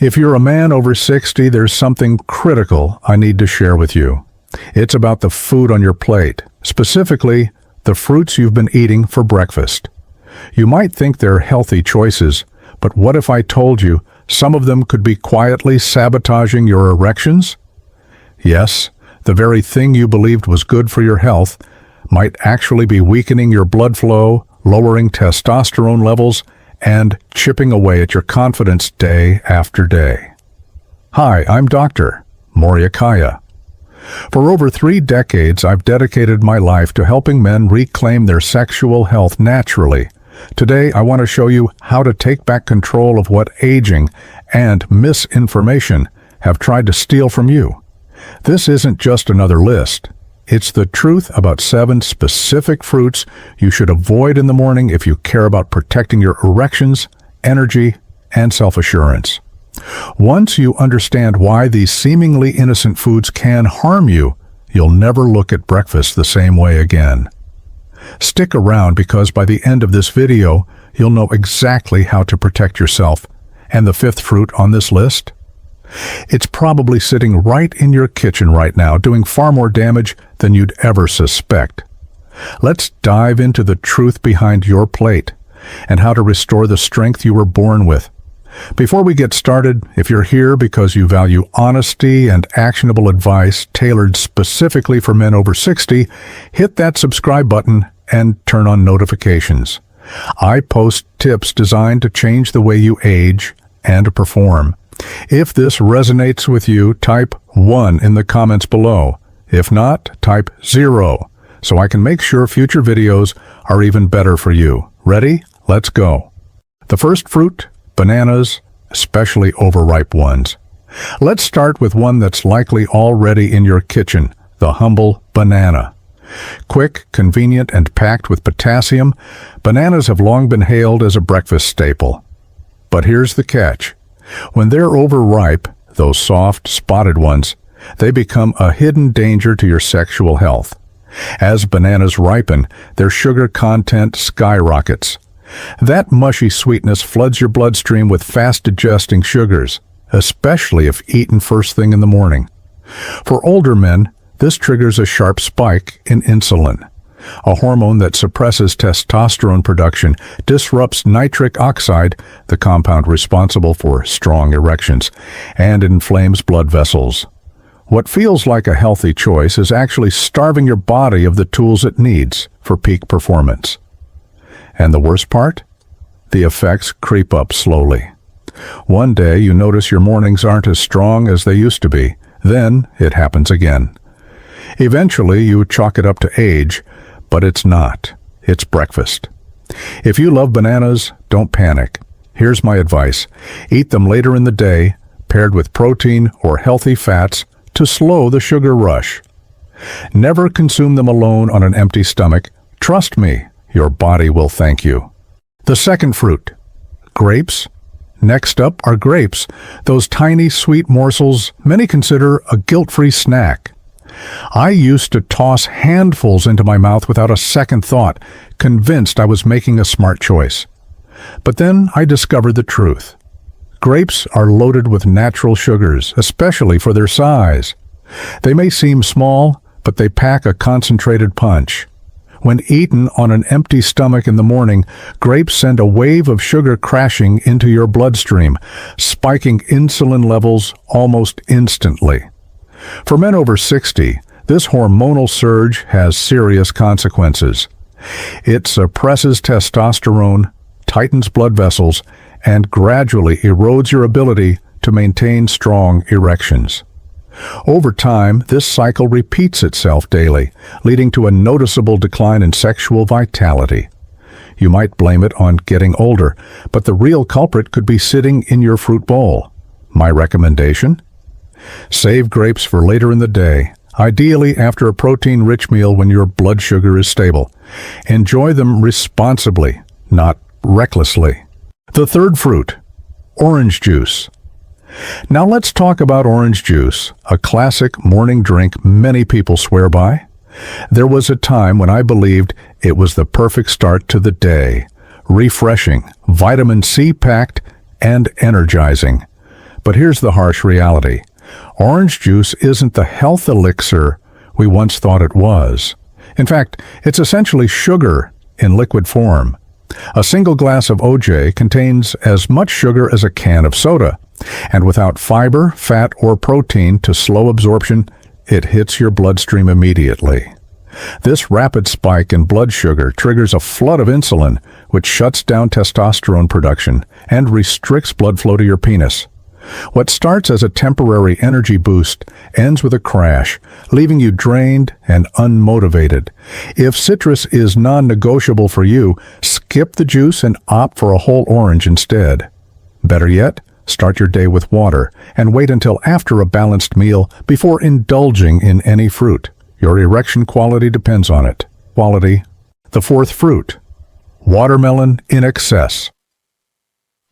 If you're a man over 60, there's something critical I need to share with you. It's about the food on your plate, specifically the fruits you've been eating for breakfast. You might think they're healthy choices, but what if I told you some of them could be quietly sabotaging your erections? Yes, the very thing you believed was good for your health might actually be weakening your blood flow, lowering testosterone levels, and chipping away at your confidence day after day. Hi, I'm Dr. Morihaya. For over 3 decades, I've dedicated my life to helping men reclaim their sexual health naturally. Today, I want to show you how to take back control of what aging and misinformation have tried to steal from you. This isn't just another list. It's the truth about 7 specific fruits you should avoid in the morning if you care about protecting your erections, energy, and self-assurance. Once you understand why these seemingly innocent foods can harm you, you'll never look at breakfast the same way again. Stick around because by the end of this video, you'll know exactly how to protect yourself. And the 5th fruit on this list? It's probably sitting right in your kitchen right now, doing far more damage than you'd ever suspect. Let's dive into the truth behind your plate and how to restore the strength you were born with. Before we get started, if you're here because you value honesty and actionable advice tailored specifically for men over 60, hit that subscribe button and turn on notifications. I post tips designed to change the way you age and perform. If this resonates with you, type 1 in the comments below. If not, type 0, so I can make sure future videos are even better for you. Ready? Let's go. The first fruit, bananas, especially overripe ones. Let's start with one that's likely already in your kitchen, the humble banana. Quick, convenient, and packed with potassium, bananas have long been hailed as a breakfast staple. But here's the catch. When they're overripe, those soft, spotted ones, they become a hidden danger to your sexual health. As bananas ripen, their sugar content skyrockets. That mushy sweetness floods your bloodstream with fast-digesting sugars, especially if eaten first thing in the morning. For older men, this triggers a sharp spike in insulin. A hormone that suppresses testosterone production, disrupts nitric oxide, the compound responsible for strong erections, and inflames blood vessels. What feels like a healthy choice is actually starving your body of the tools it needs for peak performance. And the worst part? The effects creep up slowly. One day you notice your mornings aren't as strong as they used to be. Then it happens again. Eventually you chalk it up to age, but it's not. It's breakfast. If you love bananas, don't panic. Here's my advice. Eat them later in the day, paired with protein or healthy fats to slow the sugar rush. Never consume them alone on an empty stomach. Trust me, your body will thank you. The second fruit, grapes. Next up are grapes, those tiny sweet morsels many consider a guilt-free snack. I used to toss handfuls into my mouth without a second thought, convinced I was making a smart choice. But then I discovered the truth. Grapes are loaded with natural sugars, especially for their size. They may seem small, but they pack a concentrated punch. When eaten on an empty stomach in the morning, grapes send a wave of sugar crashing into your bloodstream, spiking insulin levels almost instantly. For men over 60, this hormonal surge has serious consequences. It suppresses testosterone, tightens blood vessels, and gradually erodes your ability to maintain strong erections. Over time, this cycle repeats itself daily, leading to a noticeable decline in sexual vitality. You might blame it on getting older, but the real culprit could be sitting in your fruit bowl. My recommendation? Save grapes for later in the day, ideally after a protein-rich meal when your blood sugar is stable. Enjoy them responsibly, not recklessly. The third fruit, orange juice. Now let's talk about orange juice, a classic morning drink many people swear by. There was a time when I believed it was the perfect start to the day, refreshing, vitamin C packed, and energizing. But here's the harsh reality. Orange juice isn't the health elixir we once thought it was. In fact, it's essentially sugar in liquid form. A single glass of OJ contains as much sugar as a can of soda, and without fiber, fat, or protein to slow absorption, it hits your bloodstream immediately. This rapid spike in blood sugar triggers a flood of insulin, which shuts down testosterone production and restricts blood flow to your penis. What starts as a temporary energy boost ends with a crash, leaving you drained and unmotivated. If citrus is non-negotiable for you, skip the juice and opt for a whole orange instead. Better yet, start your day with water and wait until after a balanced meal before indulging in any fruit. Your erection quality depends on it. Quality. The fourth fruit. Watermelon in excess.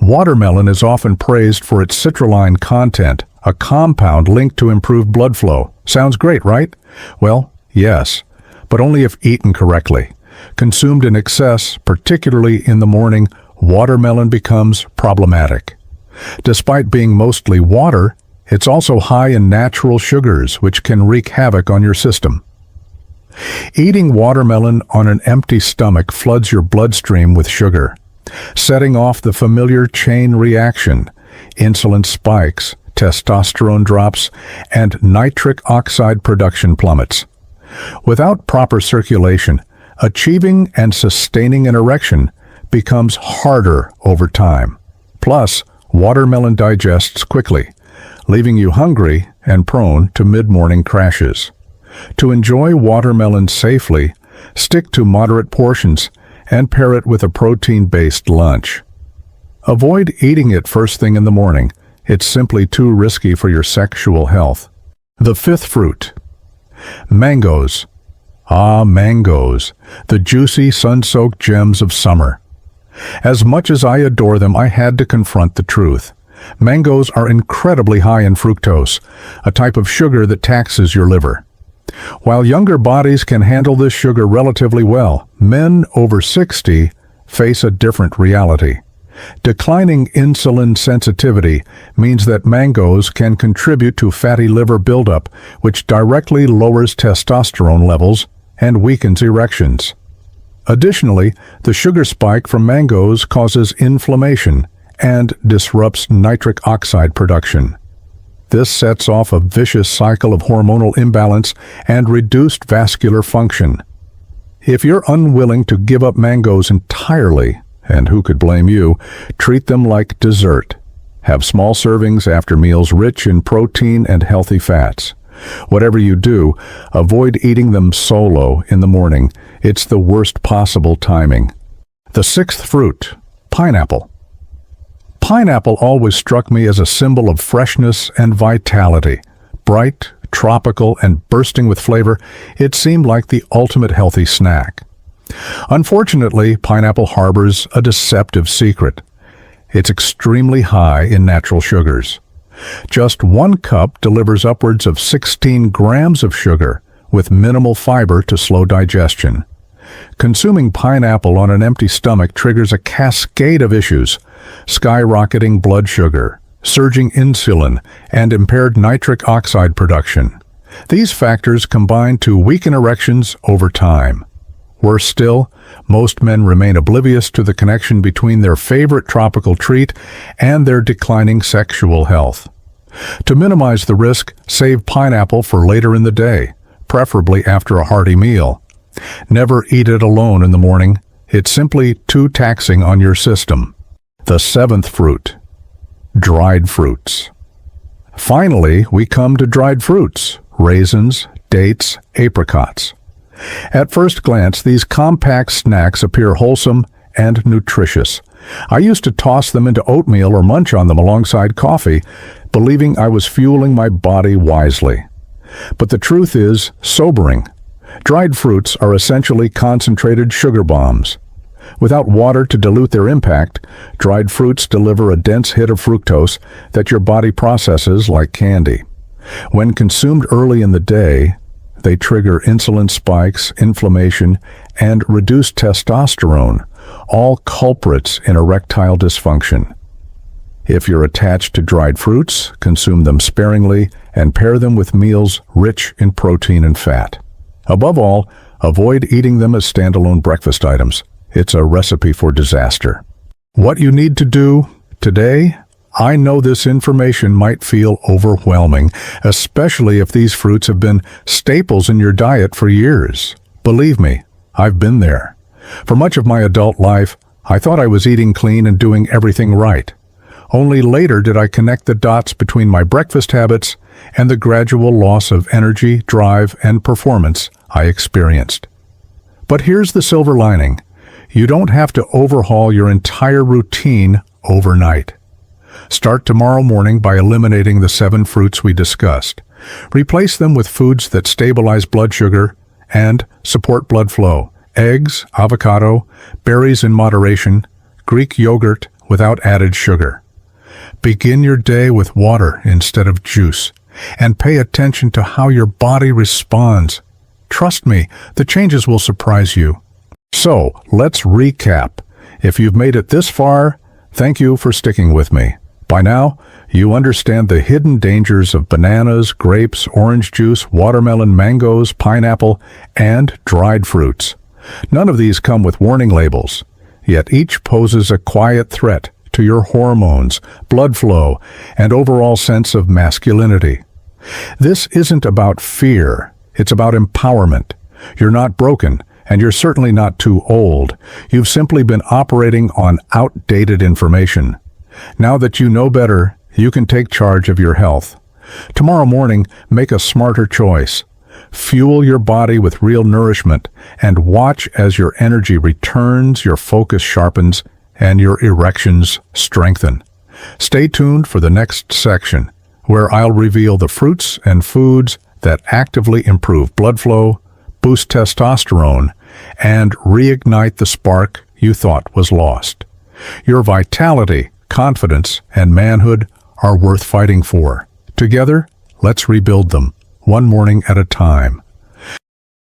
Watermelon is often praised for its citrulline content, a compound linked to improved blood flow. Sounds great, right? Well, yes, but only if eaten correctly. Consumed in excess, particularly in the morning, watermelon becomes problematic. Despite being mostly water, it's also high in natural sugars, which can wreak havoc on your system. Eating watermelon on an empty stomach floods your bloodstream with sugar, setting off the familiar chain reaction. Insulin spikes, testosterone drops, and nitric oxide production plummets. Without proper circulation, achieving and sustaining an erection becomes harder over time. Plus, watermelon digests quickly, leaving you hungry and prone to mid-morning crashes. To enjoy watermelon safely, stick to moderate portions and pair it with a protein-based lunch. Avoid eating it first thing in the morning. It's simply too risky for your sexual health. The fifth fruit. Mangoes. Ah, mangoes, the juicy, sun-soaked gems of summer. As much as I adore them, I had to confront the truth. Mangoes are incredibly high in fructose, a type of sugar that taxes your liver. While younger bodies can handle this sugar relatively well, men over 60 face a different reality. Declining insulin sensitivity means that mangoes can contribute to fatty liver buildup, which directly lowers testosterone levels and weakens erections. Additionally, the sugar spike from mangoes causes inflammation and disrupts nitric oxide production. This sets off a vicious cycle of hormonal imbalance and reduced vascular function. If you're unwilling to give up mangoes entirely, and who could blame you, treat them like dessert. Have small servings after meals rich in protein and healthy fats. Whatever you do, avoid eating them solo in the morning. It's the worst possible timing. The sixth fruit, pineapple. Pineapple always struck me as a symbol of freshness and vitality. Bright, tropical, and bursting with flavor, it seemed like the ultimate healthy snack. Unfortunately, pineapple harbors a deceptive secret. It's extremely high in natural sugars. Just 1 cup delivers upwards of 16 grams of sugar, with minimal fiber to slow digestion. Consuming pineapple on an empty stomach triggers a cascade of issues: skyrocketing blood sugar, surging insulin, and impaired nitric oxide production. These factors combine to weaken erections over time. Worse still, most men remain oblivious to the connection between their favorite tropical treat and their declining sexual health. To minimize the risk, save pineapple for later in the day, preferably after a hearty meal. Never eat it alone in the morning. It's simply too taxing on your system. The seventh fruit, dried fruits. Finally, we come to dried fruits: raisins, dates, apricots. At first glance, these compact snacks appear wholesome and nutritious. I used to toss them into oatmeal or munch on them alongside coffee, believing I was fueling my body wisely. But the truth is sobering. Dried fruits are essentially concentrated sugar bombs. Without water to dilute their impact, dried fruits deliver a dense hit of fructose that your body processes like candy. When consumed early in the day, they trigger insulin spikes, inflammation, and reduced testosterone, all culprits in erectile dysfunction. If you're attached to dried fruits, consume them sparingly and pair them with meals rich in protein and fat. Above all, avoid eating them as standalone breakfast items. It's a recipe for disaster. What you need to do today? I know this information might feel overwhelming, especially if these fruits have been staples in your diet for years. Believe me, I've been there. For much of my adult life, I thought I was eating clean and doing everything right. Only later did I connect the dots between my breakfast habits and the gradual loss of energy, drive, and performance I experienced. But here's the silver lining. You don't have to overhaul your entire routine overnight. Start tomorrow morning by eliminating the 7 fruits we discussed. Replace them with foods that stabilize blood sugar and support blood flow. Eggs, avocado, berries in moderation, Greek yogurt without added sugar. Begin your day with water instead of juice, and pay attention to how your body responds. Trust me, the changes will surprise you. So, let's recap. If you've made it this far, thank you for sticking with me. By now, you understand the hidden dangers of bananas, grapes, orange juice, watermelon, mangoes, pineapple, and dried fruits. None of these come with warning labels, yet each poses a quiet threat to your hormones, blood flow, and overall sense of masculinity. This isn't about fear, it's about empowerment. You're not broken, and you're certainly not too old. You've simply been operating on outdated information. Now that you know better, you can take charge of your health. Tomorrow morning, make a smarter choice. Fuel your body with real nourishment, and watch as your energy returns, your focus sharpens, and your erections strengthen. Stay tuned for the next section, where I'll reveal the fruits and foods that actively improve blood flow, boost testosterone, and reignite the spark you thought was lost. Your vitality, confidence, and manhood are worth fighting for. Together, let's rebuild them, one morning at a time.